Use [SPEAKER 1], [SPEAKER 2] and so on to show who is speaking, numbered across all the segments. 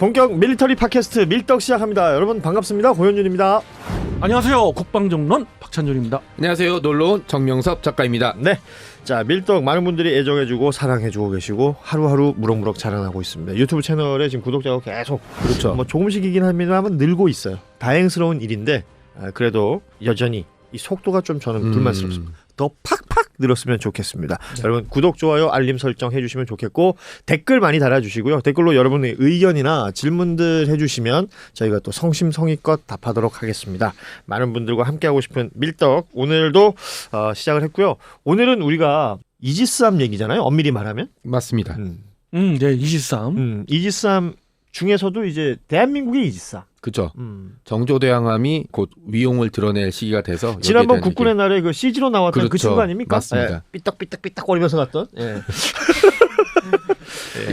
[SPEAKER 1] 본격 밀리터리 팟캐스트 밀떡 시작합니다. 여러분 반갑습니다. 고현준입니다.
[SPEAKER 2] 안녕하세요. 국방정론 박찬준입니다.
[SPEAKER 3] 안녕하세요. 놀러온 정명섭 작가입니다.
[SPEAKER 1] 네, 자 밀떡 많은 분들이 애정해주고 사랑해주고 계시고 하루하루 무럭무럭 자라나고 있습니다. 유튜브 채널에 지금 구독자가 계속
[SPEAKER 3] 그렇죠.
[SPEAKER 1] 뭐 조금씩이긴 합니다만 늘고 있어요. 다행스러운 일인데 그래도 여전히 이 속도가 좀 저는 불만스럽습니다. 더 팍팍 늘었으면 좋겠습니다.
[SPEAKER 2] 네.
[SPEAKER 1] 여러분 구독, 좋아요, 알림 설정 해주시면 좋겠고 댓글 많이 달아주시고요. 댓글로 여러분의 의견이나 질문들 해주시면 저희가 또 성심성의껏 답하도록 하겠습니다. 많은 분들과 함께하고 싶은 밀떡 오늘도 시작을 했고요. 오늘은 우리가 이지스함 얘기잖아요. 엄밀히 말하면.
[SPEAKER 3] 맞습니다.
[SPEAKER 2] 네, 23.
[SPEAKER 1] 이지스함 중에서도 이제 대한민국의 이지스함.
[SPEAKER 3] 그렇죠. 정조대왕함이 곧 위용을 드러낼 시기가 돼서
[SPEAKER 1] 지난번 국군의 날에 그 CG로 나왔던
[SPEAKER 3] 그렇죠.
[SPEAKER 1] 그 친구 아닙니까?
[SPEAKER 3] 맞습니다.
[SPEAKER 1] 예, 삐딱삐딱삐딱거리면서 갔던. 예.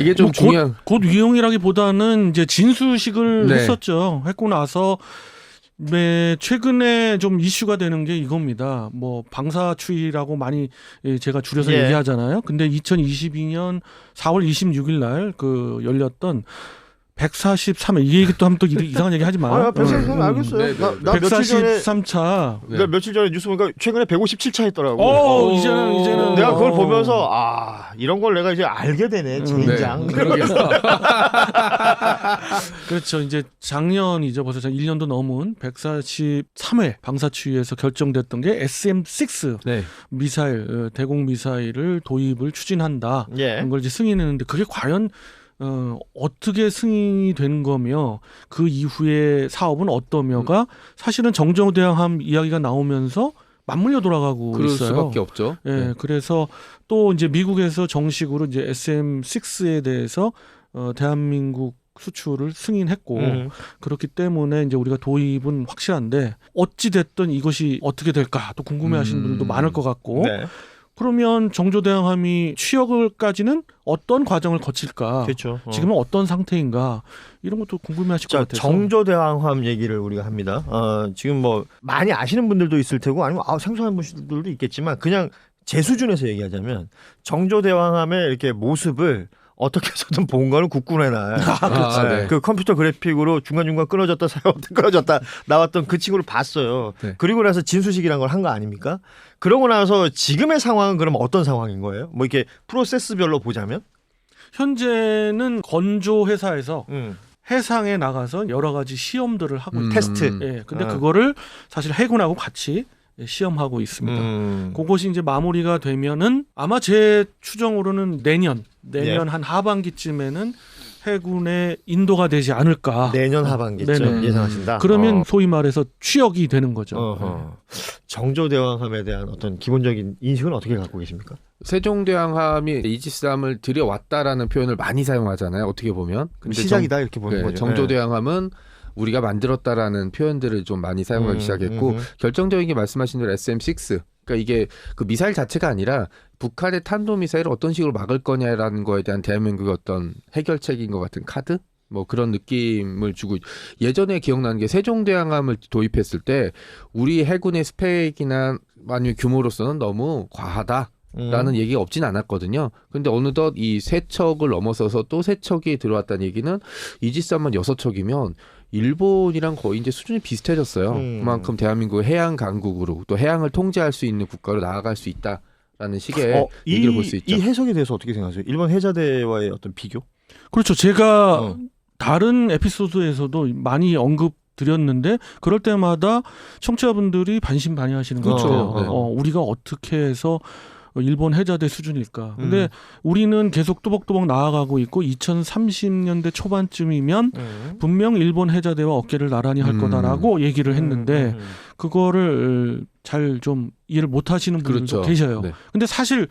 [SPEAKER 3] 이게 좀 중요한
[SPEAKER 2] 곧 위용이라기보다는 이제 진수식을
[SPEAKER 3] 네.
[SPEAKER 2] 했었죠. 했고 나서 최근에 좀 이슈가 되는 게 이겁니다. 뭐 방사추위라고 많이 제가 줄여서
[SPEAKER 1] 예.
[SPEAKER 2] 얘기하잖아요. 근데 2022년 4월 26일 날 그 열렸던 143회 이 얘기 또 하면 또 이상한 얘기 하지 마.
[SPEAKER 1] 143 알겠어요.
[SPEAKER 3] 네, 네.
[SPEAKER 1] 나 며칠 전에
[SPEAKER 2] 143차.
[SPEAKER 3] 네.
[SPEAKER 1] 나 며칠 전에 뉴스 보니까 최근에 157차 했더라고.
[SPEAKER 2] 이제는
[SPEAKER 1] 내가 그걸 보면서 이런 걸 내가 이제 알게 되네. 젠장.
[SPEAKER 3] 네. 그러게요.
[SPEAKER 2] 그렇죠. 이제 작년이죠. 벌써 1년도 넘은 143회 방사추위에서 결정됐던 게 SM-6
[SPEAKER 3] 네.
[SPEAKER 2] 미사일, 대공 미사일을 도입을 추진한다.
[SPEAKER 1] 예.
[SPEAKER 2] 그런 걸 이제 승인했는데 그게 과연 어떻게 승인이 된 거며 그 이후의 사업은 어떠며가 사실은 정조대왕함 이야기가 나오면서 맞물려 돌아가고
[SPEAKER 3] 그럴
[SPEAKER 2] 있어요.
[SPEAKER 3] 수밖에 없죠.
[SPEAKER 2] 예,
[SPEAKER 3] 네.
[SPEAKER 2] 그래서 또 이제 미국에서 정식으로 이제 SM-6에 대해서 대한민국 수출을 승인했고 그렇기 때문에 이제 우리가 도입은 확실한데 어찌 됐든 이것이 어떻게 될까 또 궁금해하시는 분들도 많을 것 같고
[SPEAKER 1] 네.
[SPEAKER 2] 그러면 정조대왕함이 취역을까지는 어떤 과정을 거칠까?
[SPEAKER 1] 그렇죠.
[SPEAKER 2] 지금은 어떤 상태인가? 이런 것도 궁금해하실 것
[SPEAKER 1] 자,
[SPEAKER 2] 같아서.
[SPEAKER 1] 정조대왕함 얘기를 우리가 합니다. 지금 뭐 많이 아시는 분들도 있을 테고 아니면 생소한 분들도 있겠지만 그냥 제 수준에서 얘기하자면 정조대왕함의 이렇게 모습을 어떻게 해서든 본 거는 국군의 날.
[SPEAKER 3] 네.
[SPEAKER 1] 그 컴퓨터 그래픽으로 중간중간 끊어졌다 사용됐다 끊어졌다 나왔던 그 친구를 봤어요.
[SPEAKER 3] 네.
[SPEAKER 1] 그리고 나서 진수식이란 걸 한 거 아닙니까? 그러고 나서 지금의 상황은 그럼 어떤 상황인 거예요? 뭐 이렇게 프로세스별로 보자면?
[SPEAKER 2] 현재는 건조 회사에서 해상에 나가서 여러 가지 시험들을 하고 있다.
[SPEAKER 1] 테스트.
[SPEAKER 2] 예. 근데 그거를 사실 해군하고 같이 시험하고 있습니다. 그것이 이제 마무리가 되면은 아마 제 추정으로는 내년
[SPEAKER 1] 예.
[SPEAKER 2] 한 하반기쯤에는 해군에 인도가 되지 않을까.
[SPEAKER 1] 내년 하반기쯤
[SPEAKER 2] 네네.
[SPEAKER 1] 예상하신다.
[SPEAKER 2] 그러면 소위 말해서 취역이 되는 거죠.
[SPEAKER 1] 정조대왕함에 대한 어떤 기본적인 인식은 어떻게 갖고 계십니까?
[SPEAKER 3] 세종대왕함이 이지스함을 들여왔다라는 표현을 많이 사용하잖아요. 어떻게 보면. 근데
[SPEAKER 1] 시작이다 이렇게 보는 거죠.
[SPEAKER 3] 정조대왕함은 우리가 만들었다라는 표현들을 좀 많이 사용하기 시작했고 결정적인 게 말씀하신 대로 SM-6 그러니까 이게 그 미사일 자체가 아니라 북한의 탄도미사일을 어떤 식으로 막을 거냐라는 거에 대한 대한민국의 어떤 해결책인 것 같은 카드? 뭐 그런 느낌을 주고 예전에 기억나는 게 세종대왕함을 도입했을 때 우리 해군의 스펙이나 아니면 규모로서는 너무 과하다. 라는 얘기가 없진 않았거든요. 근데 어느덧 이 세 척을 넘어서서 또 세 척이 들어왔다는 얘기는 이지스함만 6척이면 일본이랑 거의 이제 수준이 비슷해졌어요. 그만큼 대한민국의 해양 강국으로 또 해양을 통제할 수 있는 국가로 나아갈 수 있다라는 식의 얘기를 볼 수 있죠.
[SPEAKER 1] 이 해석에 대해서 어떻게 생각하세요? 일본 해자대와의 어떤 비교?
[SPEAKER 2] 그렇죠. 제가 다른 에피소드에서도 많이 드렸는데 그럴 때마다 청취자분들이 반신반의하시는
[SPEAKER 3] 그렇죠.
[SPEAKER 2] 거죠. 우리가 어떻게 해서 일본 해자대 수준일까. 근데 우리는 계속 뚜벅뚜벅 나아가고 있고 2030년대 초반쯤이면 분명 일본 해자대와 어깨를 나란히 할 거다라고 얘기를 했는데 그거를 잘 좀 이해를 못 하시는 분들도
[SPEAKER 3] 그렇죠.
[SPEAKER 2] 계셔요.
[SPEAKER 3] 네.
[SPEAKER 2] 근데 사실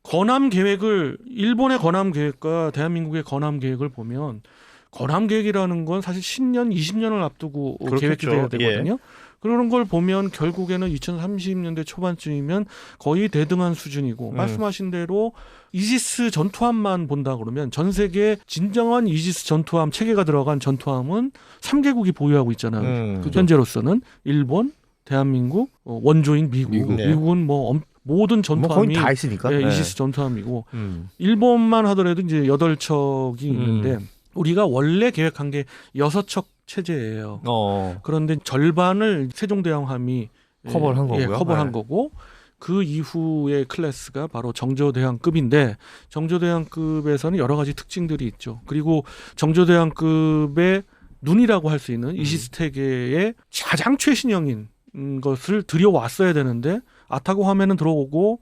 [SPEAKER 2] 건함 계획을 일본의 건함 계획과 대한민국의 건함 계획을 보면 건함 계획이라는 건 사실 10년, 20년을 앞두고 계획이 돼야 되거든요. 그런 걸 보면 결국에는 2030년대 초반쯤이면 거의 대등한 수준이고 말씀하신 대로 이지스 전투함만 본다 그러면 전 세계 진정한 이지스 전투함 체계가 들어간 전투함은 3개국이 보유하고 있잖아요. 현재로서는 일본, 대한민국, 원조인 미국.
[SPEAKER 1] 네.
[SPEAKER 2] 미국은 모든 전투함이
[SPEAKER 1] 거의 다 있으니까.
[SPEAKER 2] 이지스 전투함이고 일본만 하더라도 이제 8척이 있는데 우리가 원래 계획한 게 6척 체제예요. 그런데 절반을 세종대왕함이
[SPEAKER 1] 커버를 한 거고요.
[SPEAKER 2] 커버를 한
[SPEAKER 1] 네.
[SPEAKER 2] 거고 그 이후의 클래스가 바로 정조대왕급인데 정조대왕급에서는 여러 가지 특징들이 있죠. 그리고 정조대왕급의 눈이라고 할 수 있는 이시스테계의 가장 최신형인 것을 들여왔어야 되는데 아타고 함에는 들어오고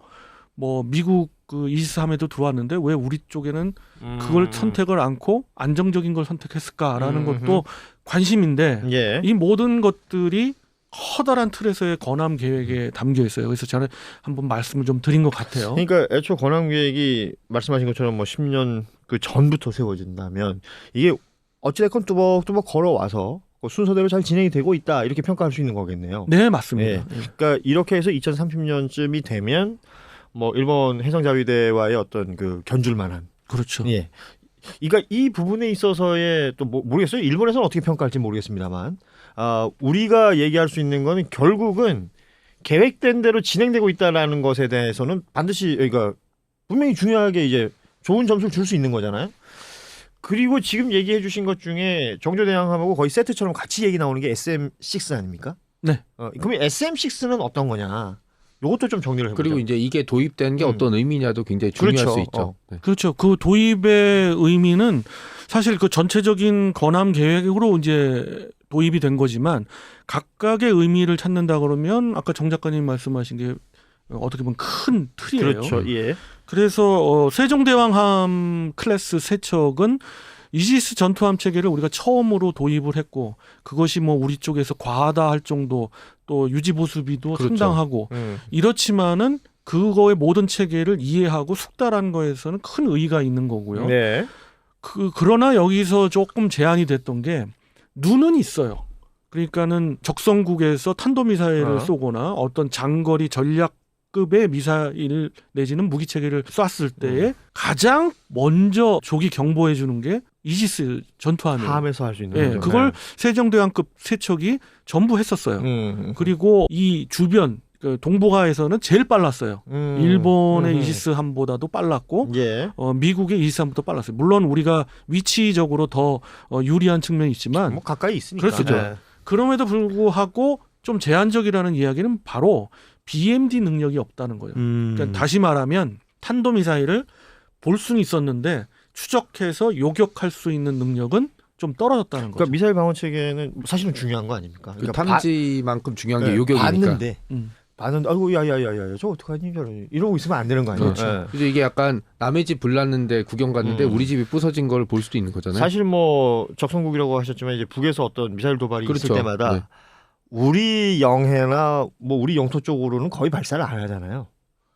[SPEAKER 2] 뭐 미국 그 이시스함에도 들어왔는데 왜 우리 쪽에는 그걸 선택을 않고 안정적인 걸 선택했을까라는 것도 관심인데
[SPEAKER 1] 예.
[SPEAKER 2] 이 모든 것들이 커다란 틀에서의 건함 계획에 담겨 있어요. 그래서 저는 한번 말씀을 좀 드린 것 같아요.
[SPEAKER 1] 그러니까 애초 건함 계획이 말씀하신 것처럼 뭐 10년 그 전부터 세워진다면 이게 어찌됐건 뚜벅뚜벅 걸어와서 순서대로 잘 진행이 되고 있다 이렇게 평가할 수 있는 거겠네요.
[SPEAKER 2] 네, 맞습니다.
[SPEAKER 1] 예. 그러니까 이렇게 해서 2030년쯤이 되면 뭐 일본 해상자위대와의 어떤 그 견줄만한
[SPEAKER 2] 그렇죠.
[SPEAKER 1] 예. 그러니까 이 부분에 있어서의 또 모르겠어요. 일본에서는 어떻게 평가할지 모르겠습니다만, 우리가 얘기할 수 있는 거는 결국은 계획된 대로 진행되고 있다라는 것에 대해서는 반드시 그러니까 분명히 중요하게 이제 좋은 점수를 줄 수 있는 거잖아요. 그리고 지금 얘기해 주신 것 중에 정조대왕함하고 거의 세트처럼 같이 얘기 나오는 게 SM6 아닙니까?
[SPEAKER 2] 네.
[SPEAKER 1] 그러면 SM6는 어떤 거냐? 요것도 좀 정리를 해보죠.
[SPEAKER 3] 그리고 이제 이게 도입된 게 어떤 의미냐도 굉장히 중요할
[SPEAKER 1] 그렇죠.
[SPEAKER 3] 수 있죠. 네.
[SPEAKER 2] 그렇죠. 그 도입의 의미는 사실 그 전체적인 건함 계획으로 이제 도입이 된 거지만 각각의 의미를 찾는다 그러면 아까 정 작가님 말씀하신 게 어떻게 보면 큰 틀이에요.
[SPEAKER 1] 그렇죠. 예.
[SPEAKER 2] 그래서 세종대왕함 클래스 세척은 이지스 전투함 체계를 우리가 처음으로 도입을 했고 그것이 뭐 우리 쪽에서 과하다 할 정도 또 유지보수비도
[SPEAKER 3] 그렇죠.
[SPEAKER 2] 상당하고 이렇지만은 그거의 모든 체계를 이해하고 숙달한 거에서는 큰 의의가 있는 거고요.
[SPEAKER 1] 네.
[SPEAKER 2] 그러나 여기서 조금 제한이 됐던 게 눈은 있어요. 그러니까는 적성국에서 탄도미사일을 쏘거나 어떤 장거리 전략급의 미사일 내지는 무기 체계를 쐈을 때에 가장 먼저 조기 경보해 주는 게 이지스 전투함이에요.
[SPEAKER 1] 함에서 할 수 있는
[SPEAKER 2] 예,
[SPEAKER 1] 거죠.
[SPEAKER 2] 그걸 세종대왕급 세척이 전부 했었어요. 그리고 이 주변 그 동북아에서는 제일 빨랐어요. 일본의 이지스함보다도 빨랐고
[SPEAKER 1] 예.
[SPEAKER 2] 미국의 이지스함보다 빨랐어요. 물론 우리가 위치적으로 더 유리한 측면이 있지만
[SPEAKER 1] 뭐 가까이 있으니까.
[SPEAKER 2] 그렇죠.
[SPEAKER 1] 네.
[SPEAKER 2] 그럼에도 불구하고 좀 제한적이라는 이야기는 바로 BMD 능력이 없다는 거예요. 그러니까 다시 말하면 탄도미사일을 볼 수는 있었는데 추적해서 요격할 수 있는 능력은 좀 떨어졌다는 거죠.
[SPEAKER 1] 그러니까 미사일 방어 체계는 사실은 중요한 거 아닙니까?
[SPEAKER 3] 그
[SPEAKER 1] 그러니까
[SPEAKER 3] 탐지만큼 중요한 게
[SPEAKER 1] 네,
[SPEAKER 3] 요격이니까.
[SPEAKER 1] 봤는데 아이고 야야야야 저 어떡하니 저러니 이러고 있으면 안 되는 거 아니에요?
[SPEAKER 3] 그렇죠.
[SPEAKER 1] 네.
[SPEAKER 3] 그래서 이게 약간 남의 집 불났는데 구경 갔는데 우리 집이 부서진 걸 볼 수도 있는 거잖아요.
[SPEAKER 1] 사실 뭐 적성국이라고 하셨지만 이제 북에서 어떤 미사일 도발이
[SPEAKER 3] 그렇죠.
[SPEAKER 1] 있을 때마다
[SPEAKER 3] 네.
[SPEAKER 1] 우리 영해나 뭐 우리 영토 쪽으로는 거의 발사를 안 하잖아요.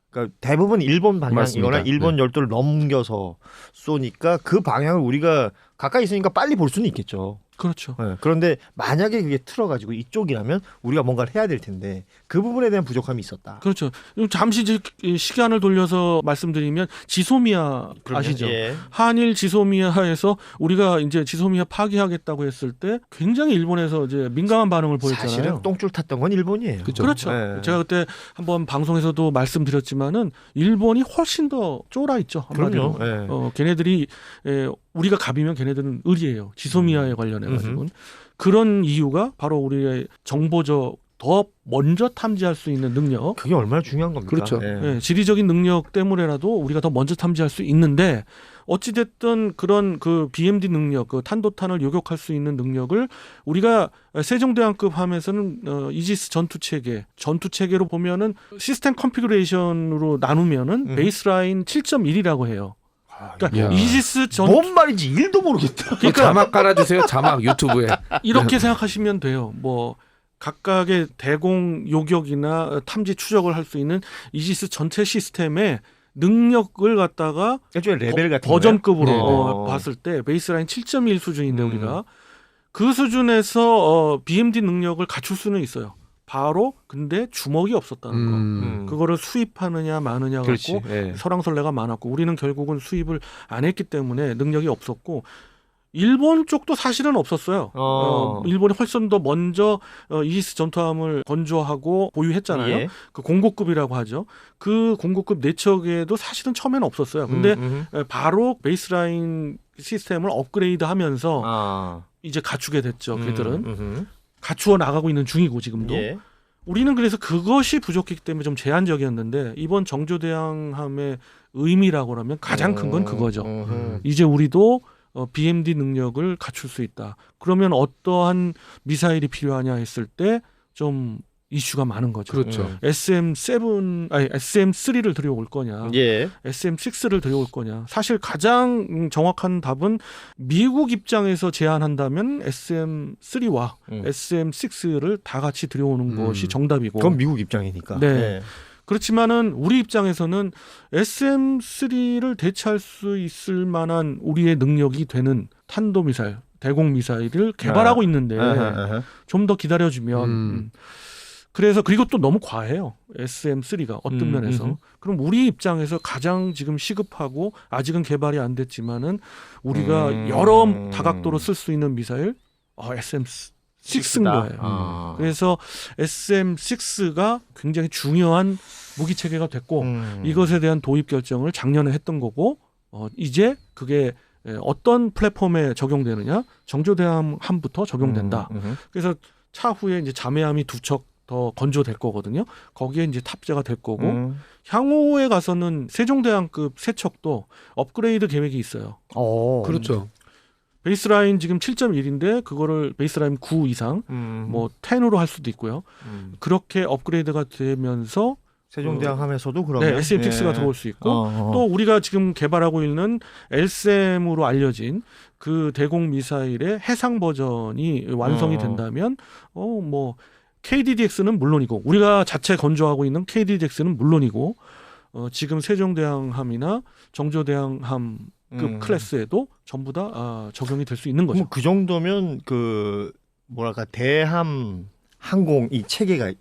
[SPEAKER 1] 그러니까 대부분 일본 방향이거나
[SPEAKER 3] 맞습니다.
[SPEAKER 1] 일본 열도를 넘겨서 쏘니까 그 방향을 우리가 가까이 있으니까 빨리 볼 수는 있겠죠.
[SPEAKER 2] 그렇죠.
[SPEAKER 1] 네. 그런데 만약에 그게 틀어가지고 이쪽이라면 우리가 뭔가를 해야 될 텐데 그 부분에 대한 부족함이 있었다.
[SPEAKER 2] 그렇죠. 잠시 이제 시간을 돌려서 말씀드리면 지소미아 아시죠?
[SPEAKER 1] 예.
[SPEAKER 2] 한일 지소미아에서 우리가 이제 지소미아 파기하겠다고 했을 때 굉장히 일본에서 이제 민감한 반응을 보였잖아요.
[SPEAKER 1] 사실은 똥줄 탔던 건 일본이에요.
[SPEAKER 2] 그렇죠.
[SPEAKER 1] 네.
[SPEAKER 2] 제가 그때 한번 방송에서도 말씀드렸지만은 일본이 훨씬 더 쫄아 있죠. 한마디로.
[SPEAKER 1] 그럼요. 네.
[SPEAKER 2] 걔네들이 우리가 갑이면 걔네들은 을이에요. 지소미아에 관련해 가지고 그런 이유가 바로 우리의 정보적 더 먼저 탐지할 수 있는 능력.
[SPEAKER 1] 그게 얼마나 중요한 겁니까?
[SPEAKER 3] 그렇죠.
[SPEAKER 1] 네.
[SPEAKER 2] 지리적인 능력 때문에라도 우리가 더 먼저 탐지할 수 있는데 어찌됐든 그런 그 BMD 능력, 그 탄도탄을 요격할 수 있는 능력을 우리가 세종대왕급 함에서는 이지스 전투 체계로 보면은 시스템 컨피그레이션으로 나누면은 베이스라인 7.1이라고 해요. 그러니까
[SPEAKER 3] 야.
[SPEAKER 2] 이지스 전투
[SPEAKER 1] 뭔 말인지 1도 모르겠다.
[SPEAKER 3] 그 자막 깔아주세요. 자막 유튜브에.
[SPEAKER 2] 이렇게 생각하시면 돼요. 뭐 각각의 대공 요격이나 탐지 추적을 할 수 있는 이지스 전체 시스템의 능력을 갖다가
[SPEAKER 1] 일종의 레벨 같은
[SPEAKER 2] 버전급으로
[SPEAKER 1] 거예요?
[SPEAKER 2] 봤을 때 베이스라인 7.1 수준인데 우리가 그 수준에서 BMD 능력을 갖출 수는 있어요. 바로 근데 주먹이 없었다는 거. 그거를 수입하느냐 마느냐
[SPEAKER 1] 그렇지.
[SPEAKER 2] 갖고
[SPEAKER 1] 예.
[SPEAKER 2] 설왕설래가 많았고 우리는 결국은 수입을 안 했기 때문에 능력이 없었고 일본 쪽도 사실은 없었어요. 일본이 훨씬 더 먼저 이지스 전투함을 건조하고 보유했잖아요.
[SPEAKER 1] 예.
[SPEAKER 2] 그 공고급이라고 하죠. 그 공고급 4척에도 사실은 처음에는 없었어요. 근데 바로 베이스라인 시스템을 업그레이드하면서 이제 갖추게 됐죠. 그들은 갖추어 나가고 있는 중이고 지금도.
[SPEAKER 1] 예.
[SPEAKER 2] 우리는 그래서 그것이 부족했기 때문에 좀 제한적이었는데 이번 정조대왕함의 의미라고 하면 가장 큰 건 그거죠. 이제 우리도 BMD 능력을 갖출 수 있다. 그러면 어떠한 미사일이 필요하냐 했을 때 좀 이슈가 많은 거죠.
[SPEAKER 3] 그렇죠.
[SPEAKER 2] SM3를 들여올 거냐,
[SPEAKER 1] 예.
[SPEAKER 2] SM6를 들여올 거냐. 사실 가장 정확한 답은 미국 입장에서 제안한다면 SM3와 SM6를 다 같이 들여오는 것이 정답이고.
[SPEAKER 1] 그건 미국 입장이니까.
[SPEAKER 2] 네.
[SPEAKER 1] 예.
[SPEAKER 2] 그렇지만은 우리 입장에서는 SM3를 대체할 수 있을 만한 우리의 능력이 되는 탄도미사일, 대공미사일을 개발하고 있는데 좀 더 기다려주면 그래서 그리고 또 너무 과해요. SM3가 어떤 면에서. 그럼 우리 입장에서 가장 지금 시급하고 아직은 개발이 안 됐지만은 우리가 여러 다각도로 쓸 수 있는 미사일 SM6인 거예요. 그래서 SM6가 굉장히 중요한 무기 체계가 됐고 이것에 대한 도입 결정을 작년에 했던 거고 이제 그게 어떤 플랫폼에 적용되느냐? 정조대함부터 적용된다. 그래서 차후에 이제 잠해함이 2척 더 건조될 거거든요. 거기에 이제 탑재가 될 거고 향후에 가서는 세종대왕급 3척도 업그레이드 계획이 있어요.
[SPEAKER 3] 그렇죠.
[SPEAKER 2] 베이스라인 지금 7.1인데 그거를 베이스라인 9 이상 뭐 10으로 할 수도 있고요. 그렇게 업그레이드가 되면서
[SPEAKER 1] 세종대왕함에서도 그러면
[SPEAKER 2] SM6가 들어올 수 있고 또 우리가 지금 개발하고 있는 LSM으로 알려진 그 대공 미사일의 해상 버전이 완성이 된다면 뭐 KDDX는 물론이고 우리가 자체 건조하고 있는 KDDX는 물론이고 지금 세종대왕함이나 정조대왕함급 클래스에도 전부 다 적용이 될 수 있는 거죠.
[SPEAKER 1] 그 정도면 그 뭐랄까 대함 항공 이 체계가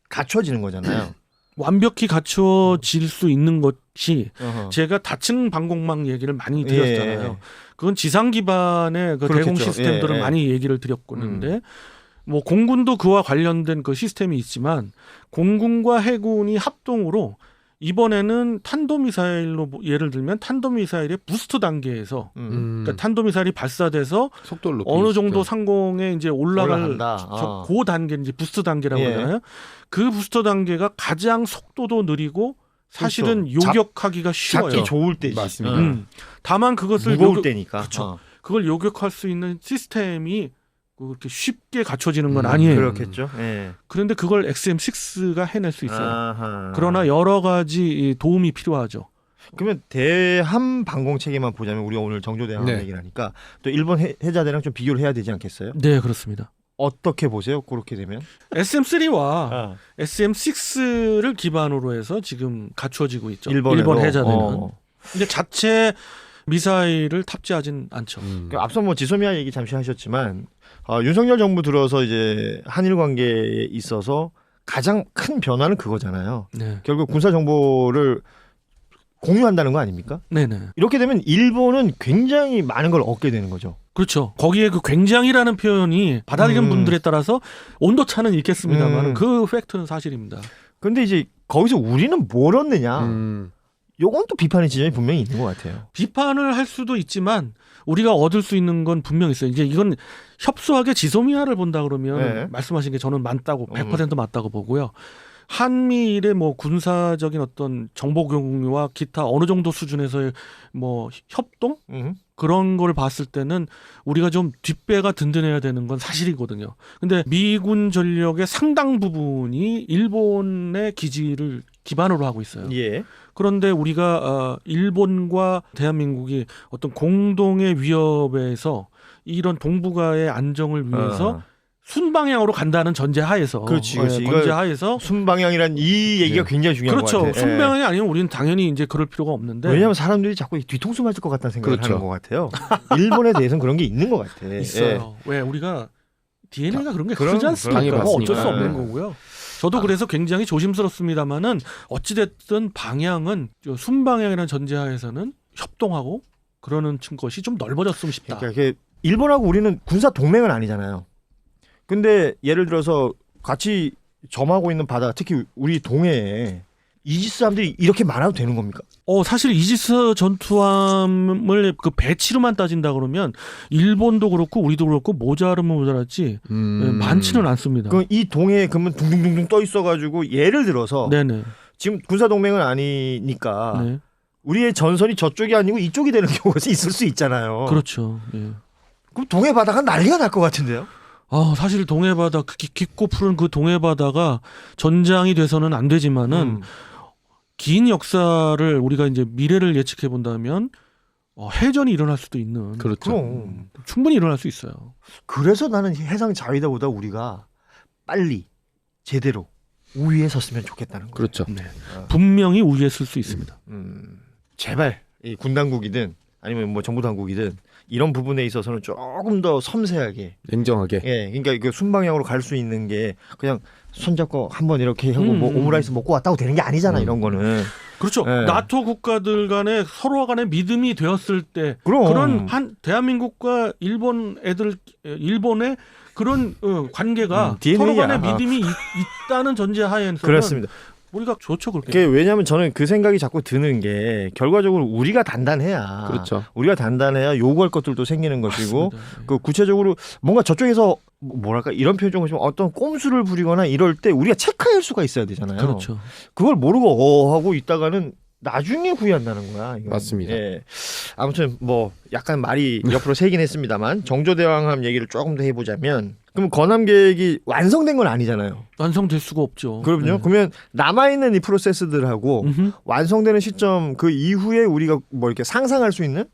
[SPEAKER 1] 갖춰지는 거잖아요.
[SPEAKER 2] 완벽히 갖춰질 수 있는 것이 제가 다층 방공망 얘기를 많이 드렸잖아요.
[SPEAKER 1] 예.
[SPEAKER 2] 그건 지상 기반의 그 대공 시스템들을 많이 얘기를 드렸는데 뭐 공군도 그와 관련된 그 시스템이 있지만 공군과 해군이 합동으로 이번에는 탄도미사일로 예를 들면 탄도미사일의 부스트 단계에서 그러니까 탄도미사일이 발사돼서
[SPEAKER 3] 속도를
[SPEAKER 2] 어느 정도 상공에 이제 올라갈
[SPEAKER 1] 올라간다.
[SPEAKER 2] 그 단계 이제 부스트 단계라고 하잖아요. 그 부스터 단계가 가장 속도도 느리고 사실은
[SPEAKER 1] 그렇죠.
[SPEAKER 2] 요격하기가 쉬워요.
[SPEAKER 1] 잡기 좋을 때지.
[SPEAKER 3] 맞습니다.
[SPEAKER 2] 다만 그것을
[SPEAKER 1] 무거울 때니까.
[SPEAKER 2] 그렇죠. 그걸 요격할 수 있는 시스템이 그렇게 쉽게 갖춰지는 건 아니에요.
[SPEAKER 1] 그렇겠죠. 예.
[SPEAKER 2] 그런데 그걸 XM6가 해낼 수 있어요.
[SPEAKER 1] 아하.
[SPEAKER 2] 그러나 여러 가지 도움이 필요하죠.
[SPEAKER 1] 그러면 대함 방공 체계만 보자면 우리가 오늘 정조대왕 얘기를 하니까 또 일본 해자대랑 좀 비교를 해야 되지 않겠어요?
[SPEAKER 2] 네, 그렇습니다.
[SPEAKER 1] 어떻게 보세요? 그렇게 되면?
[SPEAKER 2] SM3와 SM6를 기반으로 해서 지금 갖춰지고 있죠.
[SPEAKER 1] 일본
[SPEAKER 2] 해자대는. 근데 자체 미사일을 탑재하진 않죠.
[SPEAKER 1] 앞서 뭐 지소미아 얘기 잠시 하셨지만 윤석열 정부 들어서 이제 한일 관계에 있어서 가장 큰 변화는 그거잖아요.
[SPEAKER 2] 네.
[SPEAKER 1] 결국 군사 정보를 공유한다는 거 아닙니까?
[SPEAKER 2] 네네.
[SPEAKER 1] 이렇게 되면 일본은 굉장히 많은 걸 얻게 되는 거죠.
[SPEAKER 2] 그렇죠. 거기에 그 굉장이라는 표현이 받아들이는 분들에 따라서 온도차는 있겠습니다만 그 팩트는 사실입니다.
[SPEAKER 1] 그런데 이제 거기서 우리는 뭘 얻느냐? 요건 또 비판의 지점이 분명히 있는 것 같아요.
[SPEAKER 2] 비판을 할 수도 있지만 우리가 얻을 수 있는 건 분명히 있어요. 이제 이건 협소하게 지소미아를 본다 그러면 말씀하신 게 저는 맞다고 100% 맞다고 보고요. 한미일의 뭐 군사적인 어떤 정보 공유와 기타 어느 정도 수준에서의 뭐 협동 그런 걸 봤을 때는 우리가 좀 뒷배가 든든해야 되는 건 사실이거든요. 근데 미군 전력의 상당 부분이 일본의 기지를 기반으로 하고 있어요.
[SPEAKER 1] 예.
[SPEAKER 2] 그런데 우리가 일본과 대한민국이 어떤 공동의 위협에서 이런 동북아의 안정을 위해서 순방향으로 간다는 전제하에서
[SPEAKER 1] 그렇지.
[SPEAKER 2] 전제하에서
[SPEAKER 1] 순방향이란 이 얘기가 굉장히 중요한 것 같아요.
[SPEAKER 2] 그렇죠. 순방향이 아니면 우리는 당연히 이제 그럴 필요가 없는데
[SPEAKER 1] 왜냐하면 사람들이 자꾸 뒤통수 맞을 것 같다는 생각을 하는 것 같아요. 일본에 대해서는 그런 게 있는 것 같아.
[SPEAKER 2] 있어요. 왜 우리가 DNA가 그런 게 흐르지 않습니까? 어쩔 수 없는 거고요. 저도 그래서 굉장히 조심스럽습니다만은 어찌됐든 방향은 순방향이라는 전제하에서는 협동하고 그러는 것이 좀 넓어졌으면 싶다.
[SPEAKER 1] 그러니까 일본하고 우리는 군사 동맹은 아니잖아요. 근데 예를 들어서 같이 점하고 있는 바다, 특히 우리 동해에 이지스 함들이 이렇게 많아도 되는 겁니까?
[SPEAKER 2] 사실 이지스 전투함을 그 배치로만 따진다 그러면 일본도 그렇고 우리도 그렇고 모자르면 모자랐지 많지는 않습니다.
[SPEAKER 1] 그럼 이 동해에 그러면 둥둥둥둥 떠 있어가지고 예를 들어서
[SPEAKER 2] 네네.
[SPEAKER 1] 지금 군사 동맹은 아니니까
[SPEAKER 2] 네.
[SPEAKER 1] 우리의 전선이 저쪽이 아니고 이쪽이 되는 경우가 있을 수 있잖아요.
[SPEAKER 2] 그렇죠. 예.
[SPEAKER 1] 그럼 동해 바다가 난리가 날 것 같은데요?
[SPEAKER 2] 사실 동해 바다 깊고 푸른 그 동해 바다가 전장이 돼서는 안 되지만은 긴 역사를 우리가 이제 미래를 예측해 본다면 해전이 일어날 수도 있는.
[SPEAKER 3] 그렇죠.
[SPEAKER 1] 그럼
[SPEAKER 2] 충분히 일어날 수 있어요.
[SPEAKER 1] 그래서 나는 해상 자위대보다 우리가 빨리 제대로 우위에 섰으면 좋겠다는 거예요.
[SPEAKER 3] 그렇죠.
[SPEAKER 2] 네. 분명히 우위에 쓸 수 있습니다.
[SPEAKER 1] 제발 이 군 당국이든 아니면 뭐 정부 당국이든 이런 부분에 있어서는 조금 더 섬세하게,
[SPEAKER 3] 냉정하게.
[SPEAKER 1] 예, 그러니까 그 순방향으로 갈 수 있는 게 그냥 손잡고 한번 이렇게 하고 뭐 오므라이스 먹고 왔다고 되는 게 아니잖아. 이런 거는.
[SPEAKER 2] 그렇죠.
[SPEAKER 1] 네.
[SPEAKER 2] 나토 국가들 간에 서로 간에 믿음이 되었을 때
[SPEAKER 1] 그럼.
[SPEAKER 2] 그런 한 대한민국과 일본의 그런 관계가 서로
[SPEAKER 1] DNA야.
[SPEAKER 2] 간에 믿음이 있다는 전제 하에서는
[SPEAKER 1] 그렇습니다.
[SPEAKER 2] 우리가 좋죠 그렇게.
[SPEAKER 1] 그게 왜냐하면 저는 그 생각이 자꾸 드는 게 결과적으로 우리가 단단해야,
[SPEAKER 3] 그렇죠.
[SPEAKER 1] 우리가 단단해야 요구할 것들도 생기는 것이고,
[SPEAKER 2] 맞습니다.
[SPEAKER 1] 그 구체적으로 뭔가 저쪽에서 뭐랄까 이런 표현 좀 어떤 꼼수를 부리거나 이럴 때 우리가 체크할 수가 있어야 되잖아요.
[SPEAKER 2] 그렇죠.
[SPEAKER 1] 그걸 모르고 하고 있다가는 나중에 후회한다는 거야. 이건.
[SPEAKER 3] 맞습니다.
[SPEAKER 1] 예. 아무튼 뭐 약간 말이 옆으로 새긴 했습니다만 정조대왕함 얘기를 조금 더 해보자면, 그럼 건함 계획이 완성된 건 아니잖아요.
[SPEAKER 2] 완성될 수가 없죠.
[SPEAKER 1] 그럼요.
[SPEAKER 2] 네.
[SPEAKER 1] 그러면 남아 있는 이 프로세스들하고
[SPEAKER 2] 음흠.
[SPEAKER 1] 완성되는 시점 그 이후에 우리가 뭐 이렇게 상상할 수 있는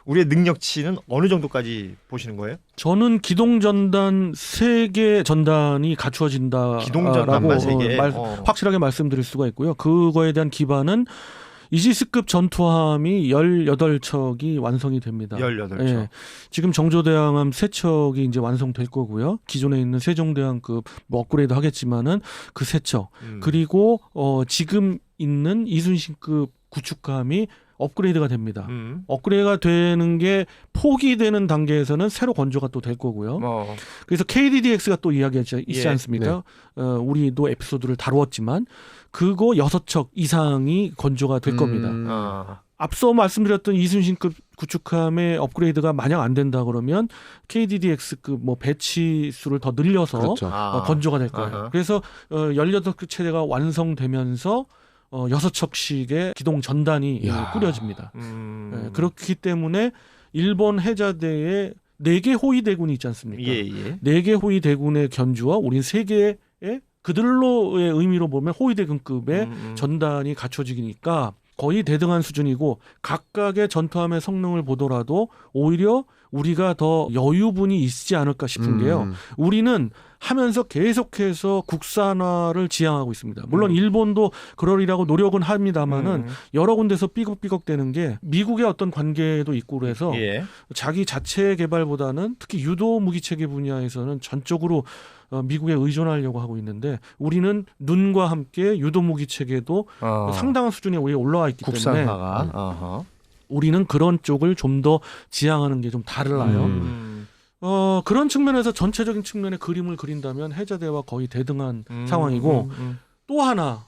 [SPEAKER 1] 우리의 능력치는 어느 정도까지 보시는 거예요?
[SPEAKER 2] 저는 기동전단 3개 전단이 갖추어진다라고
[SPEAKER 1] 기동전단만 3개.
[SPEAKER 2] 확실하게 말씀드릴 수가 있고요. 그거에 대한 기반은 이지스급 전투함이 18척이 완성이 됩니다.
[SPEAKER 1] 18척.
[SPEAKER 2] 예. 지금 정조대왕함 3척이 이제 완성될 거고요. 기존에 있는 세종대왕급 뭐 업그레이드 하겠지만은 그 3척. 그리고 지금 있는 이순신급 구축함이 업그레이드가 됩니다. 업그레이드가 되는 게 포기되는 단계에서는 새로 건조가 또 될 거고요. 그래서 KDDX가 또 이야기하지 있지 않습니까? 우리도 에피소드를 다루었지만 그거 6척 이상이 건조가 될 겁니다. 앞서 말씀드렸던 이순신급 구축함의 업그레이드가 만약 안 된다 그러면 KDDX급 뭐 배치 수를 더 늘려서
[SPEAKER 3] 그렇죠.
[SPEAKER 2] 건조가 될 거예요. 그래서 18급 체제가 완성되면서 6척씩의 기동 전단이 꾸려집니다. 그렇기 때문에 일본 해자대에 4개 호위 대군이 있지 않습니까?
[SPEAKER 1] 예.
[SPEAKER 2] 4개 호위 대군의 견주와 우린 3개의 그들로의 의미로 보면 호위 대군급의 전단이 갖춰지니까 거의 대등한 수준이고, 각각의 전투함의 성능을 보더라도 오히려 우리가 더 여유분이 있지 않을까 싶은 게요. 우리는 하면서 계속해서 국산화를 지향하고 있습니다. 물론 일본도 그러리라고 노력은 합니다만은 여러 군데서 삐걱삐걱대는 게 미국의 어떤 관계도 있고 그래서 자기 자체 개발보다는 특히 유도 무기 체계 분야에서는 전적으로 미국에 의존하려고 하고 있는데, 우리는 눈과 함께 유도 무기 체계도 상당한 수준에 올라와 있기 때문에
[SPEAKER 1] 국산화가
[SPEAKER 2] 우리는 그런 쪽을 좀 더 지향하는 게 좀 달라요. 그런 측면에서 전체적인 측면의 그림을 그린다면 해자대와 거의 대등한 상황이고, 또 하나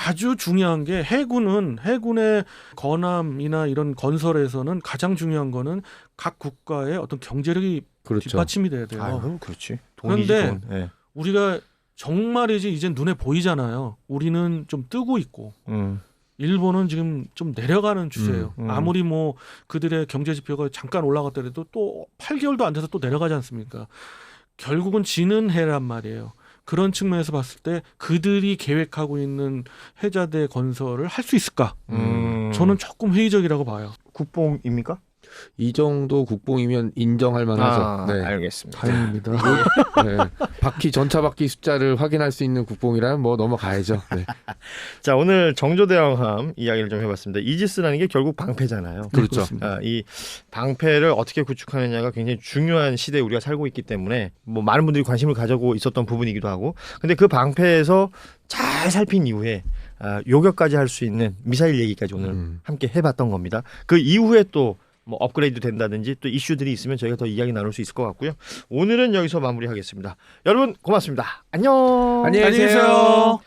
[SPEAKER 2] 아주 중요한 게 해군의 건함이나 이런 건설에서는 가장 중요한 거는 각 국가의 어떤 경제력이
[SPEAKER 3] 그렇죠.
[SPEAKER 2] 뒷받침이 돼야 돼요.
[SPEAKER 1] 아유, 그렇지.
[SPEAKER 2] 그런데
[SPEAKER 1] 예.
[SPEAKER 2] 우리가 정말이지 이제 눈에 보이잖아요. 우리는 좀 뜨고 있고 일본은 지금 좀 내려가는 추세예요. 아무리 뭐 그들의 경제 지표가 잠깐 올라갔더라도 또 8개월도 안 돼서 또 내려가지 않습니까? 결국은 지는 해란 말이에요. 그런 측면에서 봤을 때 그들이 계획하고 있는 해자대 건설을 할 수 있을까? 저는 조금 회의적이라고 봐요.
[SPEAKER 1] 국뽕입니까?
[SPEAKER 3] 이 정도 국뽕이면 인정할 만하죠. 네.
[SPEAKER 1] 알겠습니다.
[SPEAKER 2] 다행입니다.
[SPEAKER 3] 네. 바퀴 전차 바퀴 숫자를 확인할 수 있는 국뽕이라면 뭐 넘어가야죠. 네.
[SPEAKER 1] 자, 오늘 정조대왕함 이야기를 좀 해봤습니다. 이지스라는 게 결국 방패잖아요.
[SPEAKER 3] 그렇죠.
[SPEAKER 1] 이 방패를 어떻게 구축하느냐가 굉장히 중요한 시대에 우리가 살고 있기 때문에 뭐 많은 분들이 관심을 가지고 있었던 부분이기도 하고, 근데 그 방패에서 잘 살핀 이후에 요격까지 할 수 있는 미사일 얘기까지 오늘 함께 해봤던 겁니다. 그 이후에 또 뭐 업그레이드 된다든지 또 이슈들이 있으면 저희가 더 이야기 나눌 수 있을 것 같고요. 오늘은 여기서 마무리하겠습니다. 여러분 고맙습니다. 안녕.
[SPEAKER 3] 안녕히 계세요.